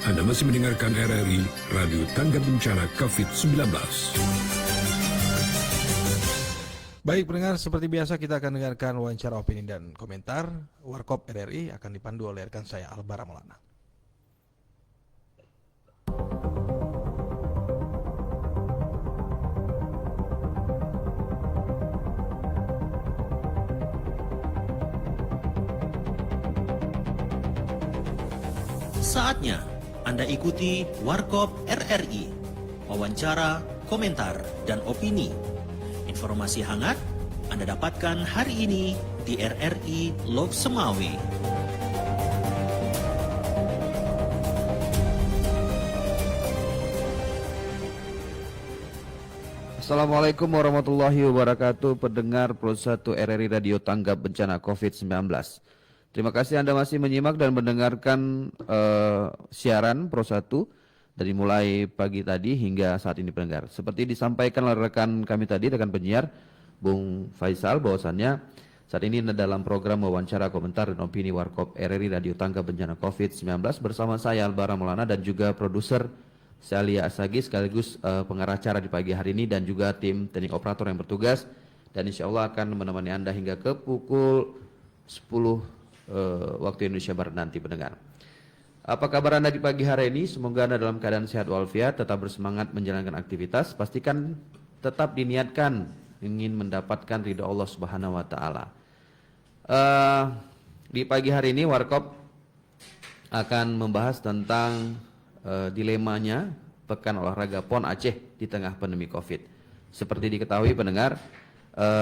Anda masih mendengarkan RRI Radio Tanggap Bencana COVID-19. Baik pendengar, seperti biasa kita akan dengarkan wawancara opini dan komentar. Warkop RRI akan dipandu oleh rekan saya Albara Maulana. Saatnya Anda ikuti Warkop RRI, wawancara, komentar, dan opini. Informasi hangat Anda dapatkan hari ini di RRI Lok Semawe. Assalamualaikum warahmatullahi wabarakatuh, pendengar Pro 1 RRI Radio Tanggap Bencana COVID-19. Terima kasih Anda masih menyimak dan mendengarkan siaran Pro 1 dari mulai pagi tadi hingga saat ini pendengar. Seperti disampaikan oleh rekan kami tadi, rekan penyiar Bung Faisal, bahwasannya saat ini dalam program wawancara komentar dan opini Warkop RRI Radio Tanggap Bencana COVID-19 bersama saya Albara Maulana dan juga produser Salia Asagi sekaligus pengarah acara di pagi hari ini dan juga tim teknik operator yang bertugas, dan insya Allah akan menemani Anda hingga ke pukul 10 waktu Indonesia Barat nanti pendengar. Apa kabar Anda di pagi hari ini? Semoga Anda dalam keadaan sehat walafiat, tetap bersemangat menjalankan aktivitas. Pastikan tetap diniatkan ingin mendapatkan ridha Allah Subhanahu wa taala. Di pagi hari ini Warkop akan membahas tentang dilemanya Pekan Olahraga PON Aceh di tengah pandemi Covid. Seperti diketahui pendengar,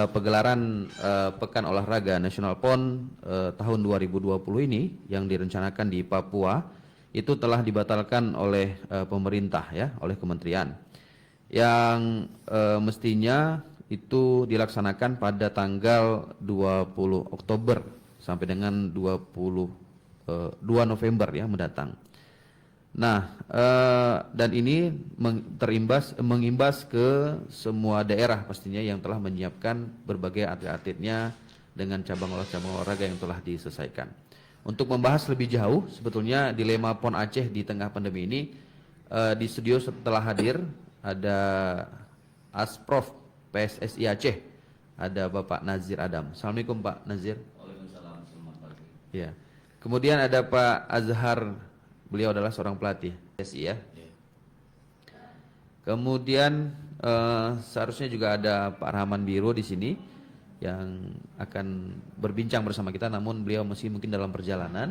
pegelaran Pekan Olahraga Nasional PON tahun 2020 ini yang direncanakan di Papua itu telah dibatalkan oleh pemerintah ya, oleh kementerian, yang mestinya itu dilaksanakan pada tanggal 20 Oktober sampai dengan 2 November ya mendatang. Nah, dan ini mengimbas ke semua daerah pastinya yang telah menyiapkan berbagai atlet-atletnya dengan cabang olahraga yang telah diselesaikan. Untuk membahas lebih jauh sebetulnya dilema PON Aceh di tengah pandemi ini, di studio setelah hadir ada Asprof PSSI Aceh, ada Bapak Nazir Adam. Assalamualaikum Pak Nazir. Waalaikumsalam, selamat pagi. Ya. Kemudian ada Pak Azhar. Beliau adalah seorang pelatih PSSI ya. Kemudian seharusnya juga ada Pak Rahman Biro di sini yang akan berbincang bersama kita, namun beliau masih mungkin dalam perjalanan.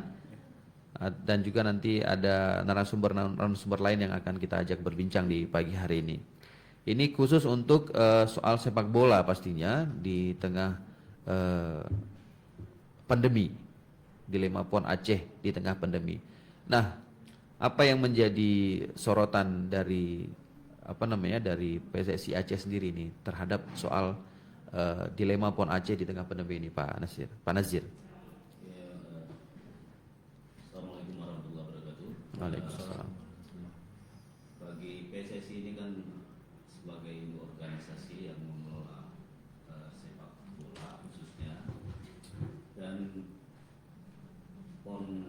Dan juga nanti ada narasumber lain yang akan kita ajak berbincang di pagi hari ini. Ini khusus untuk soal sepak bola pastinya di tengah pandemi, dilema PON Aceh di tengah pandemi. Nah, apa yang menjadi sorotan dari dari PSSI Aceh sendiri ini terhadap soal dilema PON Aceh di tengah pandemi ini, Pak Nazir? Pak Nazir. Ya, Assalamualaikum warahmatullahi wabarakatuh. Waalaikumsalam. Bagi PSSI ini kan sebagai organisasi yang mengelola sepak bola khususnya, dan PON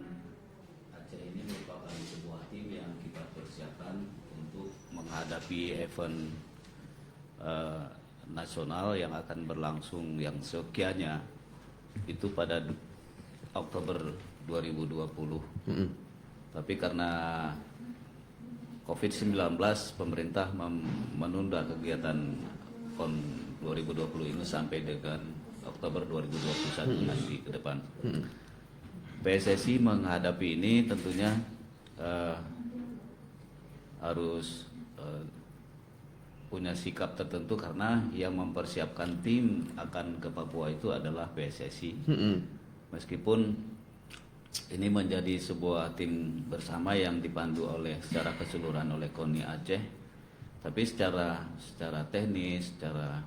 Aceh ini merupakan sebuah tim yang kita persiapkan untuk menghadapi event nasional yang akan berlangsung yang sekiannya itu pada Oktober 2020. Tapi karena COVID-19 pemerintah menunda kegiatan PON 2020 ini sampai dengan Oktober 2021 nanti ke depan. PSSI menghadapi ini tentunya harus punya sikap tertentu karena yang mempersiapkan tim akan ke Papua itu adalah PSSI. Meskipun ini menjadi sebuah tim bersama yang dipandu secara keseluruhan oleh KONI Aceh, tapi secara teknis, secara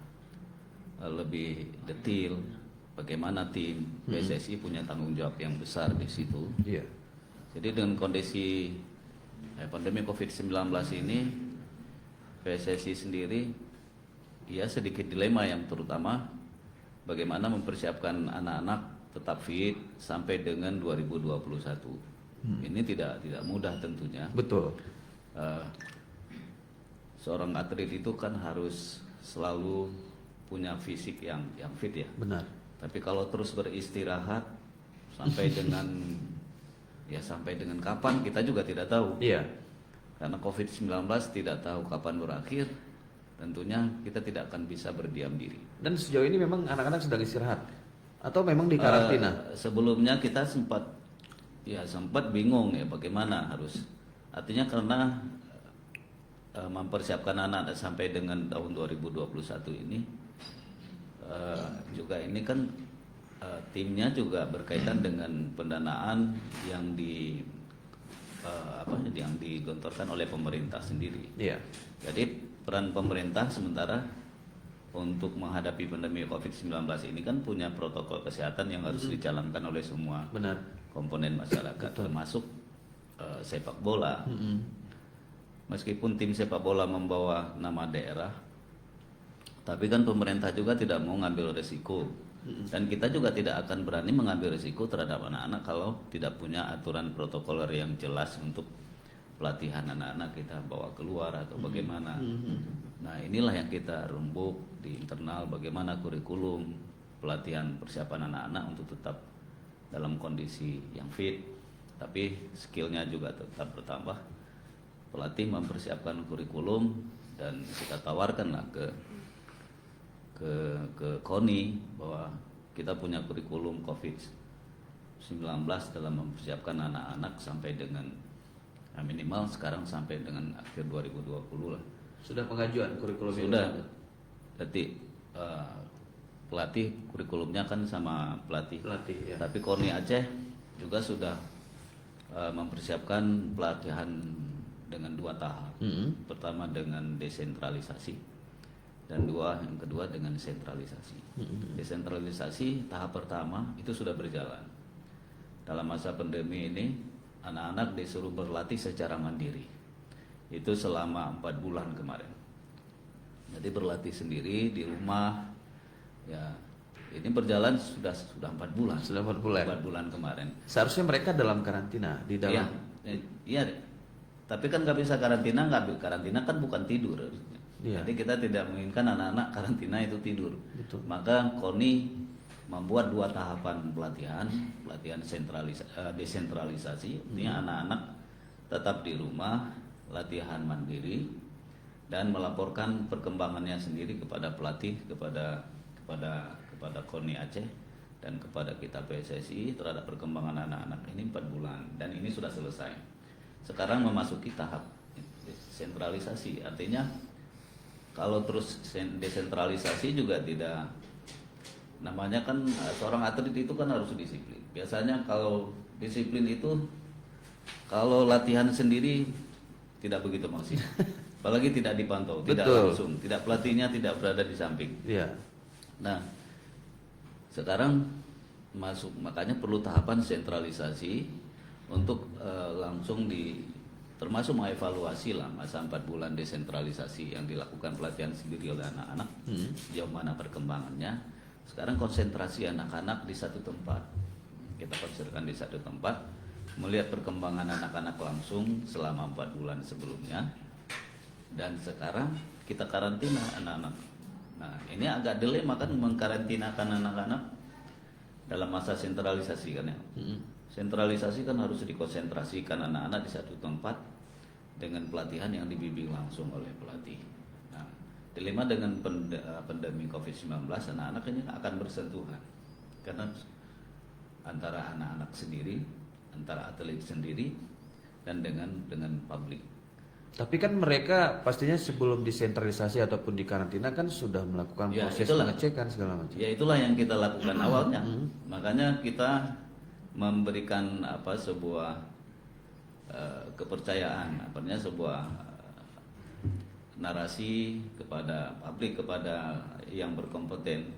lebih detail bagaimana tim PSSI punya tanggung jawab yang besar di situ. Iya. Jadi dengan kondisi pandemi COVID-19 ini, PSSI sendiri ya sedikit dilema, yang terutama bagaimana mempersiapkan anak-anak tetap fit sampai dengan 2021. Ini tidak mudah tentunya. Betul. Eh, Seorang atlet itu kan harus selalu punya fisik yang fit ya. Benar. Tapi kalau terus beristirahat sampai dengan sampai dengan kapan kita juga tidak tahu. Iya. Karena COVID-19 tidak tahu kapan berakhir, tentunya kita tidak akan bisa berdiam diri. Dan sejauh ini memang anak-anak sedang istirahat atau memang di karantina? Sebelumnya kita sempat bingung ya bagaimana harus. Artinya karena mempersiapkan anak sampai dengan tahun 2021 ini juga ini kan timnya juga berkaitan dengan pendanaan yang yang digelontorkan oleh pemerintah sendiri. Iya. Jadi peran pemerintah sementara untuk menghadapi pandemi COVID-19 ini kan punya protokol kesehatan yang harus dijalankan oleh semua Benar. komponen masyarakat, termasuk sepak bola. Meskipun tim sepak bola membawa nama daerah, tapi kan pemerintah juga tidak mau ngambil resiko. Dan kita juga tidak akan berani mengambil resiko terhadap anak-anak kalau tidak punya aturan protokoler yang jelas untuk pelatihan anak-anak kita bawa keluar atau bagaimana. Nah inilah yang kita rembuk di internal, bagaimana kurikulum pelatihan persiapan anak-anak untuk tetap dalam kondisi yang fit, tapi skillnya juga tetap bertambah. Pelatih mempersiapkan kurikulum dan kita tawarkanlah ke KONI bahwa kita punya kurikulum COVID-19 dalam mempersiapkan anak-anak sampai dengan minimal sekarang sampai dengan akhir 2020 lah. Sudah pengajuan kurikulum Sudah. Jadi pelatih kurikulumnya kan sama pelatih. Ya. Tapi KONI Aceh juga sudah mempersiapkan pelatihan dengan 2 tahap. Pertama dengan desentralisasi dan yang kedua dengan sentralisasi. Desentralisasi tahap pertama itu sudah berjalan. Dalam masa pandemi ini anak-anak disuruh berlatih secara mandiri. Itu selama 4 bulan kemarin. Jadi berlatih sendiri di rumah. Ya, ini berjalan sudah 4 bulan. Sudah 4 bulan. 4 bulan kemarin. Seharusnya mereka dalam karantina di dalam. Iya. Tapi kan nggak bisa karantina kan bukan tidur. Iya. Jadi kita tidak menginginkan anak-anak karantina itu tidur. Betul. Maka KONI membuat 2 tahapan pelatihan desentralisasi. Artinya anak-anak tetap di rumah, latihan mandiri dan melaporkan perkembangannya sendiri kepada pelatih, kepada KONI Aceh dan kepada kita PSSI terhadap perkembangan anak-anak ini 4 bulan dan ini sudah selesai. Sekarang memasuki tahap sentralisasi, artinya kalau terus desentralisasi juga tidak, namanya kan seorang atlet itu kan harus disiplin. Biasanya kalau disiplin itu kalau latihan sendiri tidak begitu maksimal, apalagi tidak dipantau, tidak langsung, tidak pelatihnya tidak berada di samping. Iya. Nah, sekarang makanya perlu tahapan sentralisasi untuk langsung termasuk mengevaluasi lah masa 4 bulan desentralisasi yang dilakukan pelatihan sendiri oleh anak-anak, sejauh mana perkembangannya. Sekarang konsentrasi anak-anak di satu tempat, kita konsentrasikan di satu tempat, melihat perkembangan anak-anak langsung selama 4 bulan sebelumnya, dan sekarang kita karantina anak-anak. Nah ini agak dilema kan mengkarantinakan anak-anak dalam masa sentralisasi kan ya. Sentralisasi kan harus dikonsentrasikan anak-anak di satu tempat dengan pelatihan yang dibimbing langsung oleh pelatih. Nah, dilema dengan pandemi COVID-19, anak-anak ini akan bersentuhan karena antara anak-anak sendiri, antara atlet sendiri, dan dengan publik. Tapi kan mereka pastinya sebelum disentralisasi ataupun di karantina kan sudah melakukan proses pengecekan segala macam. Ya itulah yang kita lakukan awalnya. Makanya kita memberikan sebuah kepercayaan, sebuah narasi kepada publik, kepada yang berkompeten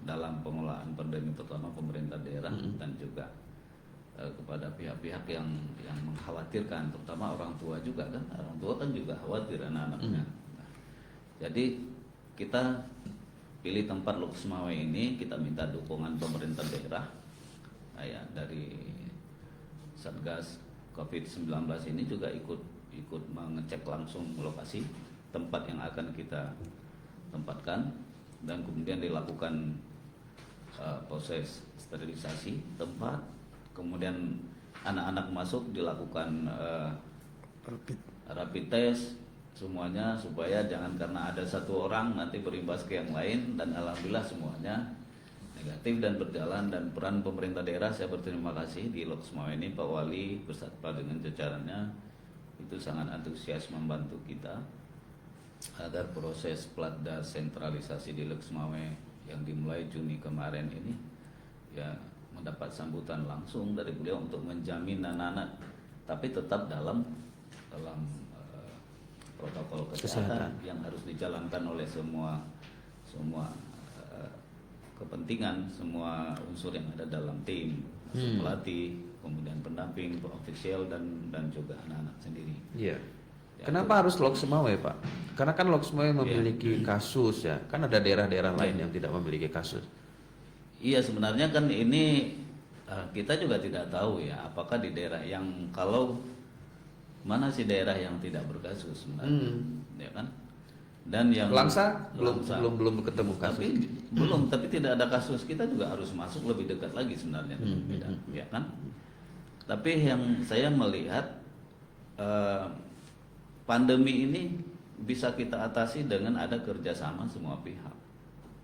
dalam pengelolaan pandemi, pertama pemerintah daerah dan juga kepada pihak-pihak yang mengkhawatirkan, terutama orang tua juga kan, orang tua kan juga khawatir anak-anaknya. Nah, jadi kita pilih tempat Lok Semawe ini, kita minta dukungan pemerintah daerah, dari Satgas COVID-19 ini juga ikut mengecek langsung lokasi tempat yang akan kita tempatkan, dan kemudian dilakukan proses sterilisasi tempat, kemudian anak-anak masuk dilakukan rapid test semuanya, supaya jangan karena ada satu orang nanti berimbas ke yang lain, dan alhamdulillah semuanya negatif dan berjalan. Dan peran pemerintah daerah, saya berterima kasih di Lok Sumawe ini Pak Wali beserta dengan jajarannya itu sangat antusias membantu kita agar proses platda sentralisasi di Lok Sumawe yang dimulai Juni kemarin ini ya mendapat sambutan langsung dari beliau untuk menjamin anak-anak, tapi tetap dalam protokol kesehatan yang harus dijalankan oleh semua kepentingan, semua unsur yang ada dalam tim, pelatih, kemudian pendamping, ofisial dan juga anak-anak sendiri. Iya. Kenapa harus Lok Sumawe, Pak? Karena kan Lok Sumawe memiliki kasus ya. Kan ada daerah-daerah lain yang tidak memiliki kasus. Iya, sebenarnya kan ini kita juga tidak tahu ya, apakah di daerah yang, kalau mana sih daerah yang tidak berkasus sebenarnya, ya kan? Dan yang Langsa belum ketemu kasus. Tapi tidak ada kasus, kita juga harus masuk lebih dekat lagi sebenarnya, ya kan? Tapi yang saya melihat pandemi ini bisa kita atasi dengan ada kerjasama semua pihak.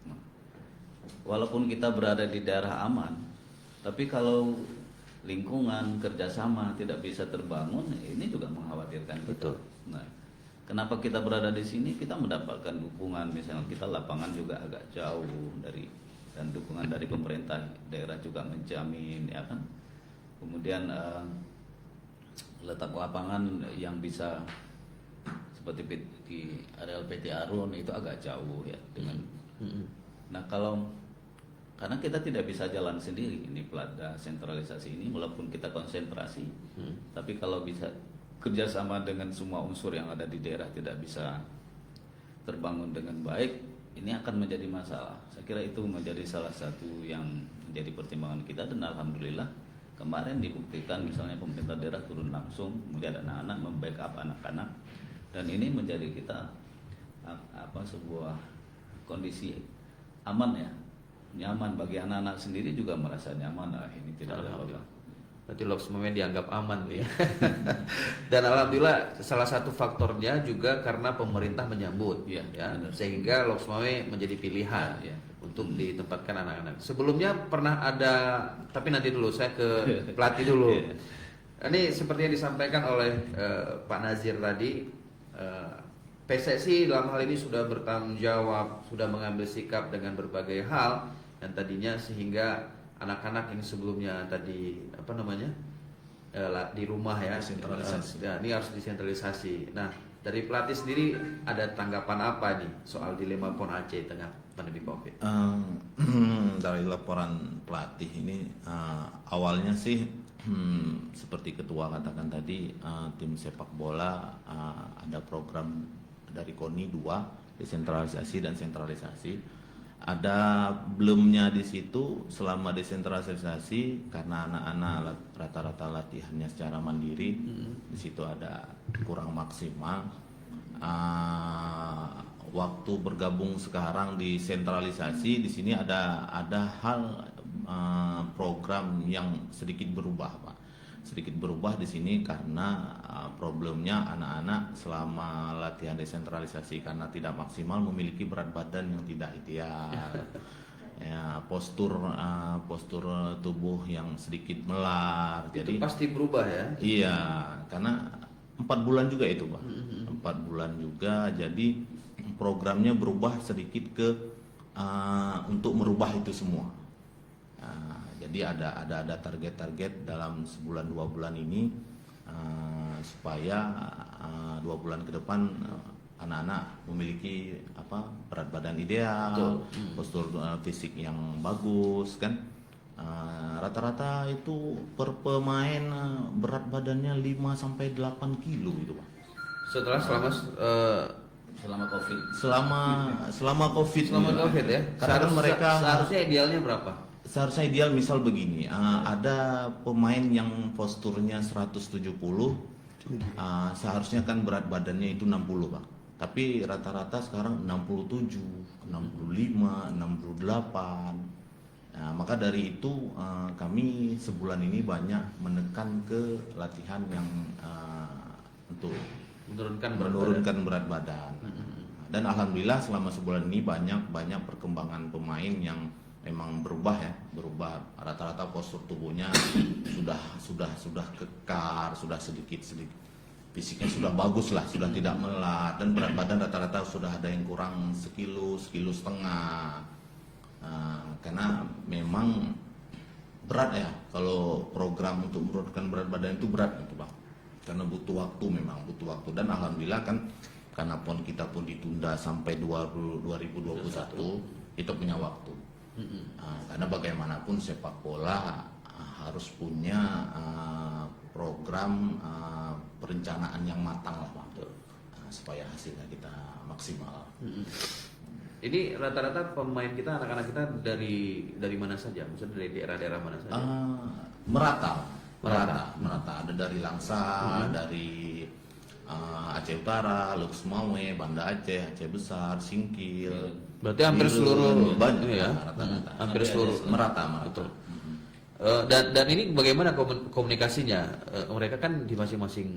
Nah, walaupun kita berada di daerah aman, tapi kalau lingkungan kerjasama tidak bisa terbangun, ini juga mengkhawatirkan kita. Betul. Nah, kenapa kita berada di sini? Kita mendapatkan dukungan, misalnya kita lapangan juga agak jauh dari, dan dukungan dari pemerintah daerah juga menjamin, ya kan. Kemudian letak lapangan yang bisa seperti di areal PT Arun itu agak jauh ya dengan. Nah, karena kita tidak bisa jalan sendiri, ini platda sentralisasi ini, walaupun kita konsentrasi, tapi kalau bisa kerjasama dengan semua unsur yang ada di daerah tidak bisa terbangun dengan baik, ini akan menjadi masalah. Saya kira itu menjadi salah satu yang menjadi pertimbangan kita, dan alhamdulillah kemarin dibuktikan misalnya pemerintah daerah turun langsung, kemudian anak-anak membackup anak-anak, dan ini menjadi kita sebuah kondisi aman ya, nyaman bagi anak-anak sendiri juga merasa nyaman. Ini tidak ada apa-apa. Berarti Lok Sumawe dianggap aman ya. Dan alhamdulillah salah satu faktornya juga karena pemerintah menyambut ya, sehingga Lok Sumawe menjadi pilihan untuk ditempatkan anak-anak. Sebelumnya pernah ada, tapi nanti dulu saya ke pelatih dulu. Ini seperti yang disampaikan oleh Pak Nazir tadi, PSSI dalam hal ini sudah bertanggung jawab, sudah mengambil sikap dengan berbagai hal, dan tadinya sehingga anak-anak yang sebelumnya tadi di rumah ya, ini harus disentralisasi. Nah, dari pelatih sendiri ada tanggapan apa nih soal dilema PON Aceh tengah pandemi COVID? Dari laporan pelatih ini awalnya sih seperti ketua katakan tadi, tim sepak bola ada program dari KONI 2, desentralisasi dan sentralisasi. Ada belumnya di situ selama desentralisasi, karena anak-anak rata-rata latihannya secara mandiri, di situ ada kurang maksimal. Waktu bergabung sekarang di sentralisasi, di sini ada hal program yang sedikit berubah, Pak. Sedikit berubah di sini karena problemnya anak-anak selama latihan desentralisasi karena tidak maksimal memiliki berat badan yang tidak ideal. Ya, postur tubuh yang sedikit melar. Itu jadi pasti berubah ya? Iya, karena 4 bulan juga itu, Pak. 4 bulan juga, jadi programnya berubah sedikit untuk merubah itu semua. Jadi ada target-target dalam sebulan 2 bulan ini supaya 2 bulan ke depan anak-anak memiliki berat badan ideal, postur fisik yang bagus kan. Rata-rata itu per pemain berat badannya 5 sampai 8 kilo itu, Pak. Selama COVID. Selama COVID ya. Karena mereka seharusnya idealnya berapa? seharusnya ideal misal begini, ada pemain yang posturnya 170, seharusnya kan berat badannya itu 60 Pak. Tapi rata-rata sekarang 67, 65, 68. Nah, maka dari itu kami sebulan ini banyak menekan ke latihan yang untuk menurunkan berat badan. Dan alhamdulillah selama sebulan ini banyak perkembangan pemain yang memang berubah rata-rata postur tubuhnya sudah kekar, sudah sedikit fisiknya sudah bagus lah, sudah tidak melat, dan berat badan rata-rata sudah ada yang kurang sekilo setengah. Karena memang berat ya kalau program untuk menurunkan berat badan itu berat gitu Bang, karena butuh waktu dan alhamdulillah kan karena kita pun ditunda sampai 2021 itu punya waktu. Karena bagaimanapun sepak bola harus punya program perencanaan yang matang lah Bang, supaya hasilnya kita maksimal. Ini rata-rata pemain kita, anak-anak kita dari mana saja? Maksudnya dari daerah-daerah mana saja? Merata. Ada dari Langsa, dari Aceh Utara, Luxmawe, Banda Aceh, Aceh Besar, Singkil. Berarti hampir seluruh banyak ya? Rata-rata. Hampir seluruh merata. Betul. Dan ini bagaimana komunikasinya? Mereka kan di masing-masing.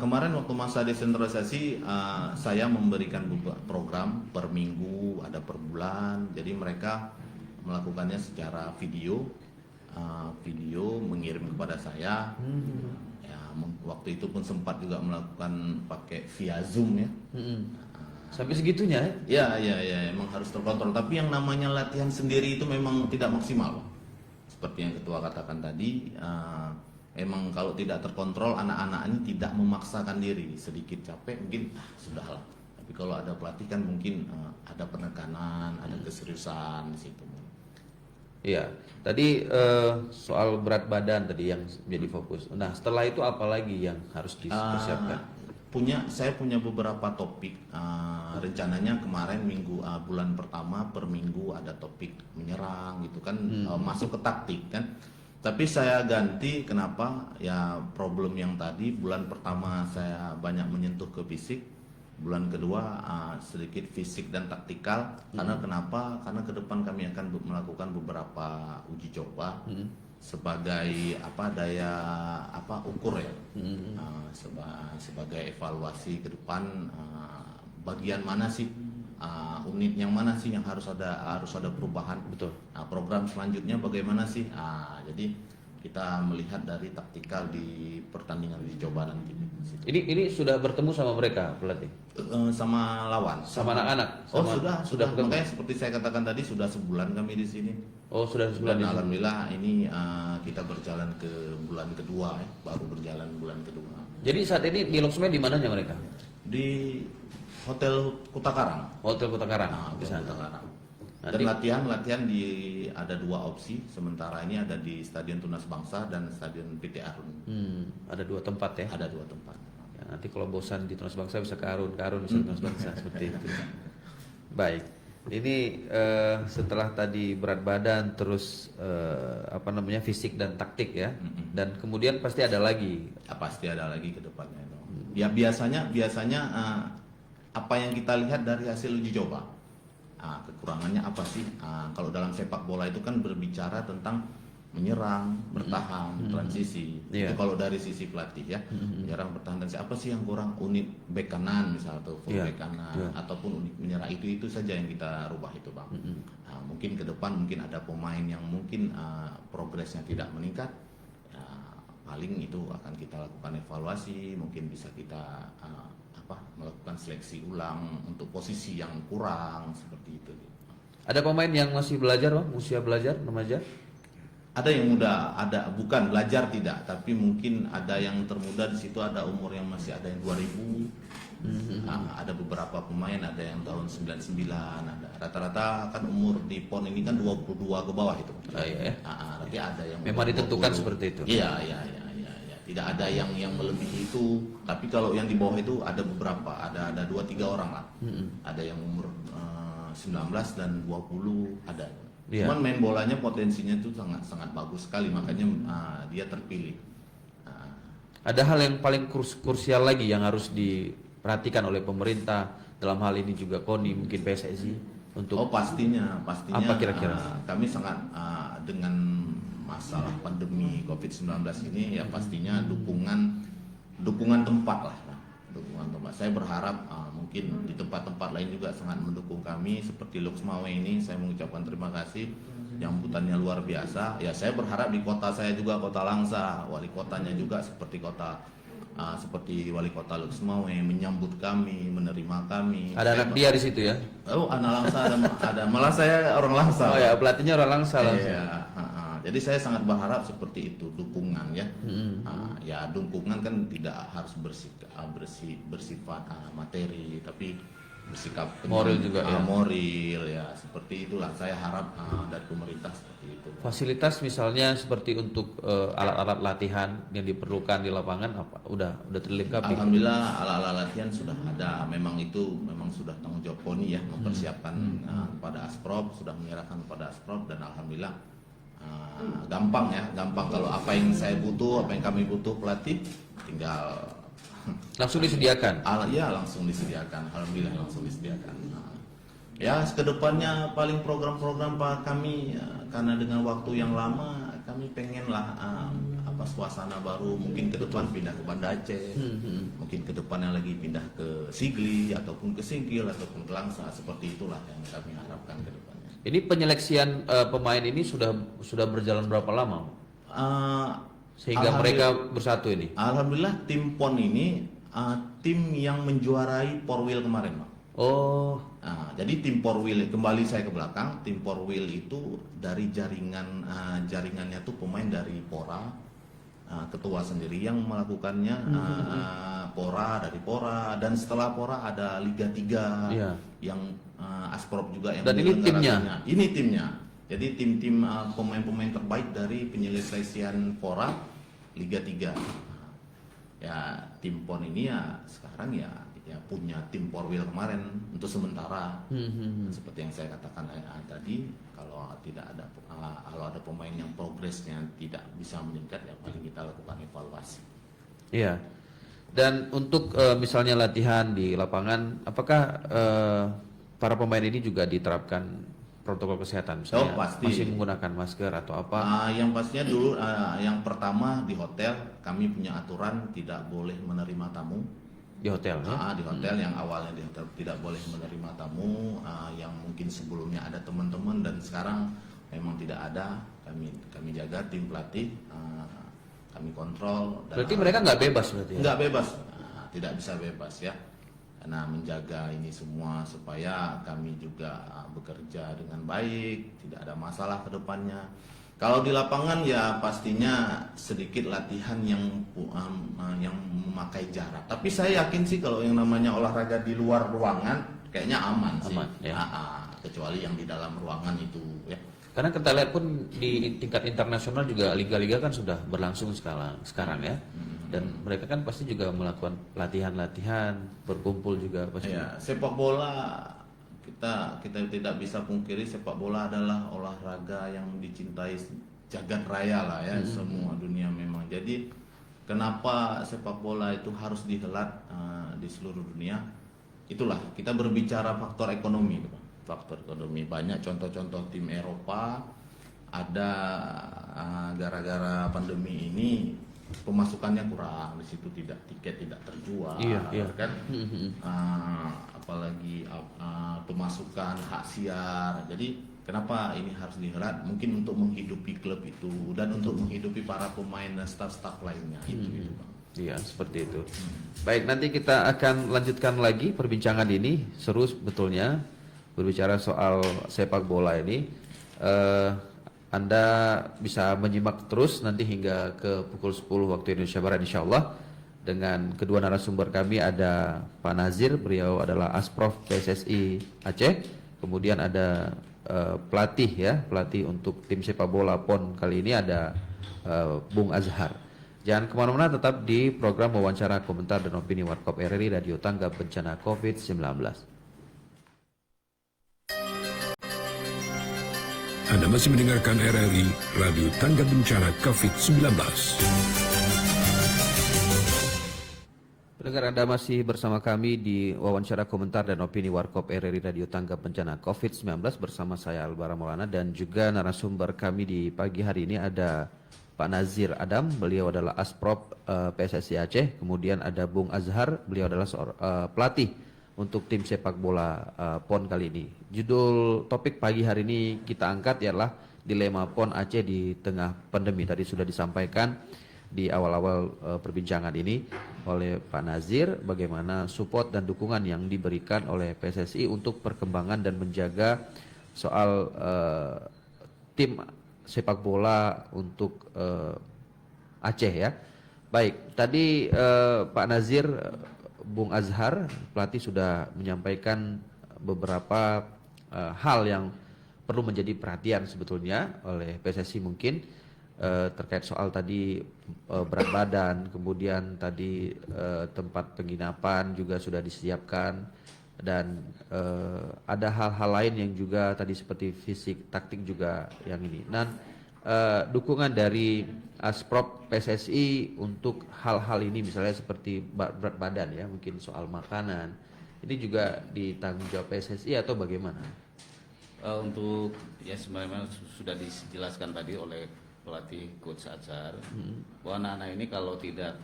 Kemarin waktu masa desentralisasi saya memberikan program per minggu, ada per bulan. Jadi mereka melakukannya secara video mengirim kepada saya. Ya, waktu itu pun sempat juga melakukan pakai via Zoom ya. Sampai segitunya ya? Ya, emang harus terkontrol. Tapi yang namanya latihan sendiri itu memang tidak maksimal. Seperti yang ketua katakan tadi, emang kalau tidak terkontrol anak-anak ini tidak memaksakan diri, sedikit capek mungkin sudahlah. Tapi kalau ada pelatih kan mungkin ada penekanan, ada keseriusan di situ. Iya. Tadi soal berat badan tadi yang menjadi fokus. Nah setelah itu apa lagi yang harus dipersiapkan? Saya punya beberapa topik. Rencananya kemarin bulan pertama per minggu ada topik menyerang gitu kan, masuk ke taktik kan. Tapi saya ganti, kenapa? Ya problem yang tadi bulan pertama saya banyak menyentuh ke fisik, bulan kedua sedikit fisik dan taktikal. Karena kenapa? Karena ke depan kami akan melakukan beberapa uji coba. Sebagai daya ukur ya, sebagai evaluasi ke depan, bagian mana sih, unit yang mana sih yang harus ada perubahan. Betul. Nah, program selanjutnya bagaimana sih? Jadi kita melihat dari taktikal di pertandingan uji coba nanti. Ini sudah bertemu sama mereka pelatih? Sama lawan. Sama anak-anak? Sudah. Makanya seperti saya katakan tadi sudah sebulan kami di sini. Oh sudah sebulan. Dan alhamdulillah ini kita berjalan ke bulan kedua ya, baru berjalan bulan kedua. Jadi saat ini di Loksme di mananya mereka? Di Hotel Kutakarang. Hotel Kutakarang. Hotel Kutakarang. Dan latihan ada dua opsi. Sementara ini ada di Stadion Tunas Bangsa dan Stadion PT Arun. Ada dua tempat ya? Ada dua tempat. Ya, nanti kalau bosan di Tunas Bangsa bisa ke Arun bisa ke Tunas Bangsa seperti itu. Baik. Ini setelah tadi berat badan, terus fisik dan taktik ya, dan kemudian pasti ada lagi. Pasti ada lagi ke depannya itu. Ya biasanya apa yang kita lihat dari hasil uji coba. Kekurangannya apa sih? Kalau dalam sepak bola itu kan berbicara tentang menyerang, bertahan, transisi. Itu kalau dari sisi pelatih ya, menyerang, bertahan, dan apa sih yang kurang? Unit bek kanan misalnya, atau full bek kanan, ataupun unit menyerang, itu saja yang kita rubah itu Bang. Mungkin ke depan mungkin ada pemain yang mungkin progresnya tidak meningkat. Paling itu akan kita lakukan evaluasi, mungkin bisa kita melakukan seleksi ulang untuk posisi yang kurang seperti itu. Ada pemain yang masih belajar Bang, usia belajar, remaja? Ada yang muda, bukan belajar tidak, tapi mungkin ada yang termuda di situ, ada umur yang masih ada yang 2000. Ada beberapa pemain, ada yang tahun 99, ada rata-rata kan umur di PON ini kan 22 ke bawah itu. Iya. Nanti ada yang memang ditentukan 20. Seperti itu. Iya. Tidak ada yang melebihi itu, tapi kalau yang di bawah itu ada beberapa, ada 2-3 orang lah. Ada yang umur 19 dan 20 ada. Iya. Cuman main bolanya potensinya itu sangat bagus sekali, makanya dia terpilih. Ada hal yang paling krusial lagi yang harus diperhatikan oleh pemerintah dalam hal ini juga KONI, mungkin PSSI untuk pastinya apa kira-kira? Kami sangat dengan masalah pandemi COVID-19 ini ya pastinya dukungan tempat lah. Dukungan tempat. Saya berharap mungkin di tempat-tempat lain juga sangat mendukung kami, seperti Luxmawe ini saya mengucapkan terima kasih, nyambutannya luar biasa. Ya saya berharap di kota saya juga, Kota Langsa, wali kotanya juga seperti wali kota Luxmawe menyambut kami, menerima kami. Ada anak dia di situ ya? Oh, anak Langsa ada. Malah saya orang Langsa. Oh ya, pelatihnya orang Langsa langsung. Iya, jadi saya sangat berharap seperti itu, dukungan ya. Ya dukungan kan tidak harus bersifat materi, tapi bersikap moral juga ya. Moral ya, seperti itulah saya harap dari pemerintah seperti itu. Fasilitas misalnya seperti untuk alat-alat latihan yang diperlukan di lapangan apa udah terlengkapi? Alhamdulillah alat-alat latihan sudah ada. Memang sudah tanggung jawab KONI ya, mempersiapkan kepada Asprov, sudah menyerahkan kepada Asprov, dan alhamdulillah gampang kalau apa yang saya butuh, apa yang kami butuh pelatih tinggal langsung disediakan. Ya langsung disediakan, alhamdulillah langsung disediakan. Ya kedepannya paling program-program Pak kami karena dengan waktu yang lama kami pengenlah suasana baru, mungkin ke depan pindah ke Banda Aceh, mungkin ke depannya lagi pindah ke Sigli ataupun ke Singkil ataupun ke Langsa, seperti itulah yang kami harapkan ke depannya. Ini penyeleksian pemain ini sudah berjalan berapa lama? Sehingga mereka bersatu ini. Alhamdulillah tim PON ini tim yang menjuarai Porwil kemarin, Pak. Oh. Jadi tim Porwil, kembali saya ke belakang, tim Porwil itu dari jaringannya tuh pemain dari Pora, ketua sendiri yang melakukannya, dari Pora, dan setelah Pora ada Liga 3 yang Asprov juga yang dan ini timnya. Ini timnya. Jadi tim-tim pemain-pemain terbaik dari penyelesaian Pora Liga 3. Ya tim PON ini ya sekarang ya punya tim Porwil kemarin untuk sementara. Seperti yang saya katakan tadi, kalau ada pemain yang progresnya tidak bisa meningkat, ya paling kita lakukan evaluasi. Iya. Dan untuk misalnya latihan di lapangan, apakah para pemain ini juga diterapkan protokol kesehatan, misalnya pasti. masih menggunakan masker atau apa? Yang pastinya dulu, yang pertama di hotel kami punya aturan tidak boleh menerima tamu. Di hotel ya? Di hotel yang awalnya di hotel tidak boleh menerima tamu, yang mungkin sebelumnya ada teman-teman dan sekarang memang tidak ada. Kami jaga tim pelatih, kami kontrol. Berarti mereka nggak bebas berarti? Ya? Nggak bebas, tidak bisa bebas ya. Karena menjaga ini semua supaya kami juga bekerja dengan baik, tidak ada masalah ke depannya. Kalau di lapangan ya pastinya sedikit latihan yang memakai jarak. Tapi saya yakin sih kalau yang namanya olahraga di luar ruangan kayaknya aman sih. Ya. Kecuali yang di dalam ruangan itu ya. Karena kita lihat pun di tingkat internasional juga liga-liga kan sudah berlangsung sekarang ya. Dan mereka kan pasti juga melakukan latihan-latihan, berkumpul juga pasti. Ya, sepak bola kita tidak bisa pungkiri sepak bola adalah olahraga yang dicintai jagat raya lah ya, semua dunia memang. Jadi kenapa sepak bola itu harus dihelat di seluruh dunia? Itulah kita berbicara faktor ekonomi, faktor ekonomi. Banyak contoh-contoh tim Eropa ada gara-gara pandemi ini pemasukannya kurang, di situ tiket tidak terjual, kan? Apalagi pemasukan hak siar. Jadi kenapa ini harus dihelat? Mungkin untuk menghidupi klub itu dan untuk menghidupi para pemain dan staf-staf lainnya. Itu, Bang. Iya, seperti itu. Baik, nanti kita akan lanjutkan lagi perbincangan ini, seru sebetulnya berbicara soal sepak bola ini. Anda bisa menyimak terus nanti hingga ke pukul 10 waktu Indonesia Barat insyaallah. Dengan kedua narasumber kami ada Pak Nazir, beliau adalah Asprov PSSI Aceh. Kemudian ada pelatih untuk tim sepak bola PON kali ini ada Bung Azhar. Jangan kemana-mana, tetap di program wawancara komentar dan opini Warkop RRI Radio Tanggap Bencana COVID-19. Anda masih mendengarkan RRI Radio Tanggap Bencana COVID-19. Pendengar, Anda masih bersama kami di wawancara komentar dan opini Warkop RRI Radio Tanggap Bencana COVID-19 bersama saya Albara Maulana, dan juga narasumber kami di pagi hari ini ada Pak Nazir Adam, beliau adalah Asprop PSSI Aceh. Kemudian ada Bung Azhar, beliau adalah pelatih untuk tim sepak bola PON kali ini. Judul topik pagi hari ini kita angkat ialah dilema PON Aceh di tengah pandemi. Tadi sudah disampaikan di awal-awal perbincangan ini oleh Pak Nazir bagaimana support dan dukungan yang diberikan oleh PSSI untuk perkembangan dan menjaga soal tim sepak bola untuk Aceh ya. Baik, tadi Pak Nazir, Bung Azhar pelatih sudah menyampaikan beberapa hal yang perlu menjadi perhatian sebetulnya oleh PSSI mungkin terkait soal tadi berat badan, kemudian tadi tempat penginapan juga sudah disiapkan, dan ada hal-hal lain yang juga tadi seperti fisik, taktik juga yang ini. Dan dukungan dari Asprop PSSI untuk hal-hal ini misalnya seperti berat badan ya, mungkin soal makanan, ini juga ditanggung jawab PSSI atau bagaimana? Untuk ya sebenarnya sudah dijelaskan tadi oleh pelatih Coach Azhar bahwa anak-anak ini kalau tidak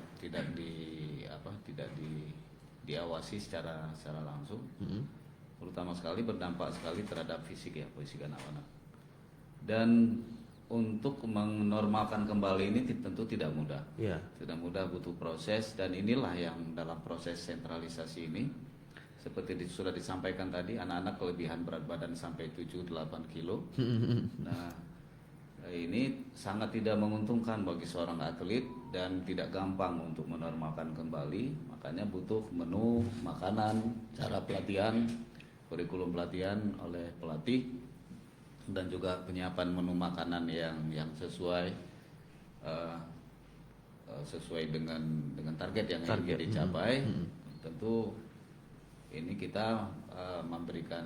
diawasi secara langsung, terutama sekali berdampak sekali terhadap fisik anak-anak. Dan untuk menormalkan kembali ini tentu tidak mudah. Yeah. Tidak mudah, butuh proses, dan inilah yang dalam proses sentralisasi ini seperti sudah disampaikan tadi, anak-anak kelebihan berat badan sampai 7-8 kilo. Nah, ini sangat tidak menguntungkan bagi seorang atlet dan tidak gampang untuk menormalkan kembali. Makanya butuh menu makanan, cara pelatihan, kurikulum pelatihan oleh pelatih, dan juga penyiapan menu makanan yang sesuai dengan target yang ingin dicapai. Tentu ini kita memberikan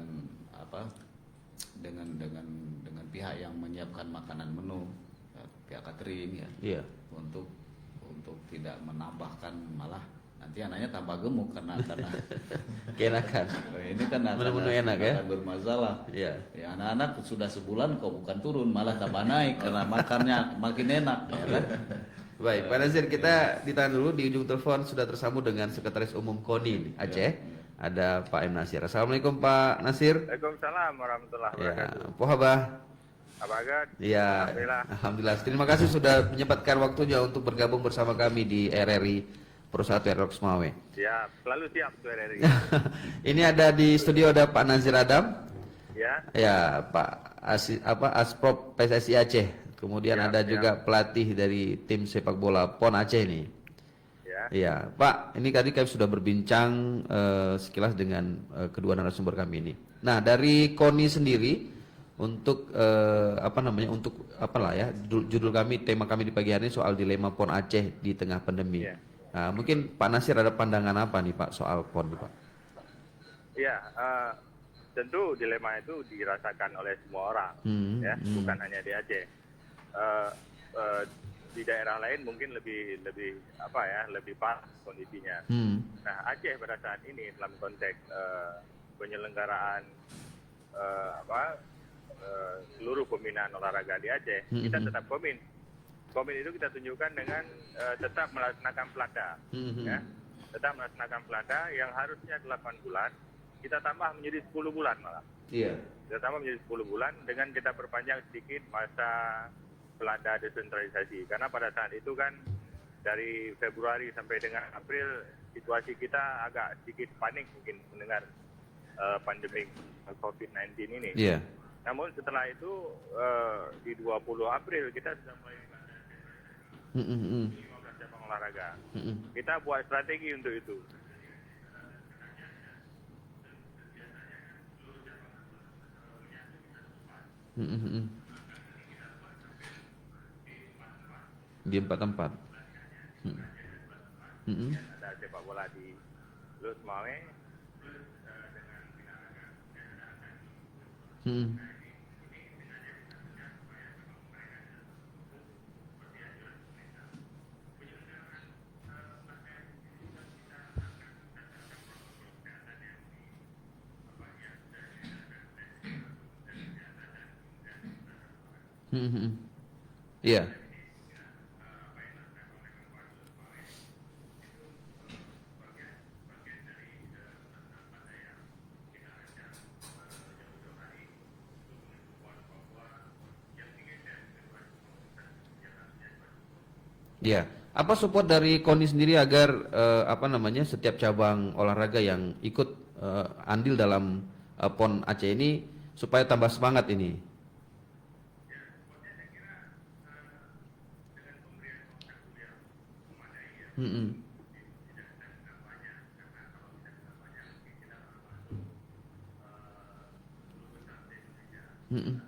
dengan pihak yang menyiapkan makanan menu, pihak catering ya, untuk tidak menambahkan, malah nanti anaknya tambah gemuk karena Keenakan. ini kan Menu-menu enak ya, akan bermasalah. Ya, Anak-anak sudah sebulan kok bukan turun, malah tambah naik karena makannya makin enak ya kan. Baik, Pak Nazir, kita ditahan dulu. Di ujung telepon sudah tersambung dengan Sekretaris Umum KONI Aceh. Ada Pak M. Nasir. Assalamualaikum Pak Nasir. Waalaikumsalam warahmatullahi wabarakatuh. Ya, Pohabah. Apa kabar? Ya, Alhamdulillah. Terima kasih sudah menyempatkan waktunya untuk bergabung bersama kami di RRI Perusahaan RRI Semawe. Siap, selalu siap tuh RRI. Ini ada di studio ada Pak Nazir Adam. Ya. Ya, Pak Asprop PSSI Aceh. Kemudian Ya, ada ya. juga pelatih dari tim sepak bola PON Aceh ini. Ya, Pak, ini tadi kami sudah berbincang sekilas dengan kedua narasumber kami ini. Nah, dari KONI sendiri untuk judul kami, tema kami di pagi hari ini soal dilema PON Aceh di tengah pandemi. Ya. Nah, mungkin Pak Nasir ada pandangan apa nih Pak soal PON, Pak? Ya, tentu dilema itu dirasakan oleh semua orang, bukan hanya di Aceh. Di daerah lain mungkin lebih parah kondisinya. Nah, Aceh pada saat ini dalam konteks penyelenggaraan seluruh pembinaan olahraga di Aceh, kita tetap komin. Komin itu kita tunjukkan dengan tetap melaksanakan pelada, ya. Tetap melaksanakan pelada yang harusnya 8 bulan, kita tambah menjadi 10 bulan malah. Iya. Kita tambah menjadi 10 bulan dengan kita perpanjang sedikit masa pelada desentralisasi, karena pada saat itu kan dari Februari sampai dengan April situasi kita agak sedikit panik mungkin mendengar pandemi COVID-19 ini. Iya. Namun setelah itu di 20 April kita sudah mulai 15 cabang olahraga. Kita buat strategi untuk itu. Di 4 tempat. Ada sepak bola di Lut Mawe. Iya. Iya. Apa support dari KONI sendiri agar setiap cabang olahraga yang ikut andil dalam PON Aceh ini supaya tambah semangat ini? Mm-mm. Mm-mm.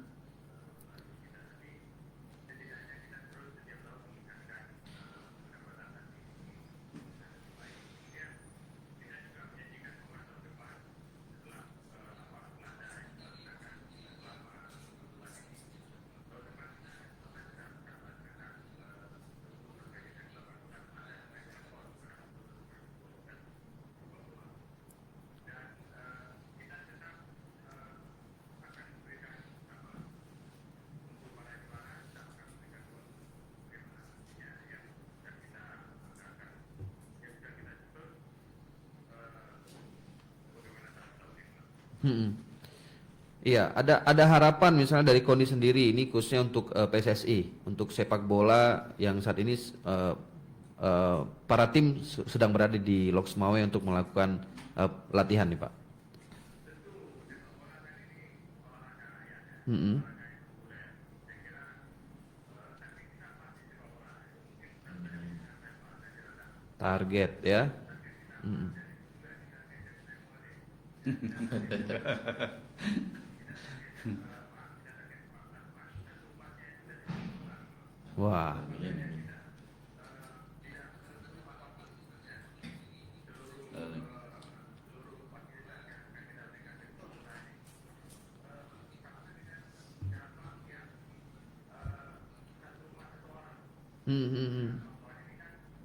Mm-mm. Iya, ada harapan misalnya dari KONI sendiri ini khususnya untuk PSSI, untuk sepak bola yang saat ini para tim sedang berada di Loks Mawai untuk melakukan latihan nih Pak. Mm-mm. Target ya. Mm-mm. Wah.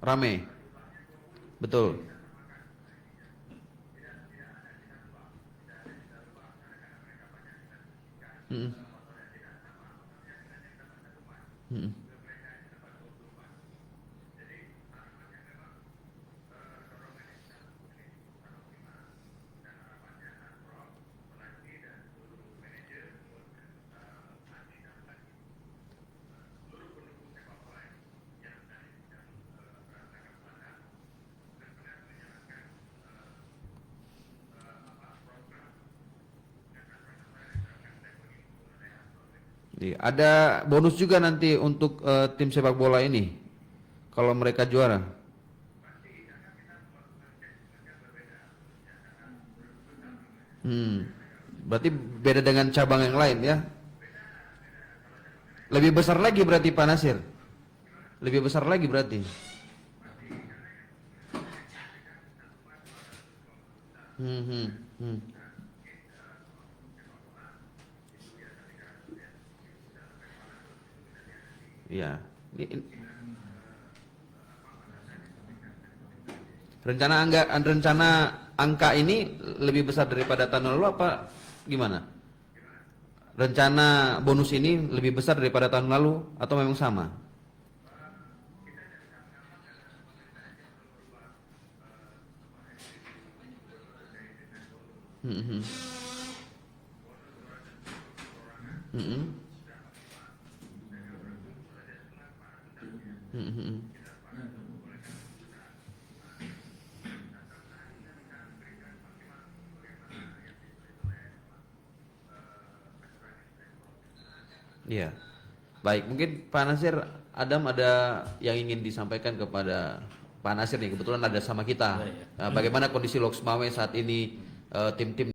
Rame. Betul. Mm-mm. Mm-mm. Iya, ada bonus juga nanti untuk tim sepak bola ini kalau mereka juara. Berarti beda dengan cabang yang lain ya. Lebih besar lagi berarti Pak Nasir. Lebih besar lagi berarti. Hmm, hmm, hmm. Iya. Rencana angka ini lebih besar daripada tahun lalu apa gimana? Rencana bonus ini lebih besar daripada tahun lalu atau memang sama? Hmm, hmm. Hmm, hmm. Hmm, hmm. Iya. Baik, mungkin Pak Nasir, Adam ada yang ingin disampaikan kepada Pak Nasir nih. Kebetulan ada sama kita. Bagaimana kondisi Loks Mawai saat ini tim-tim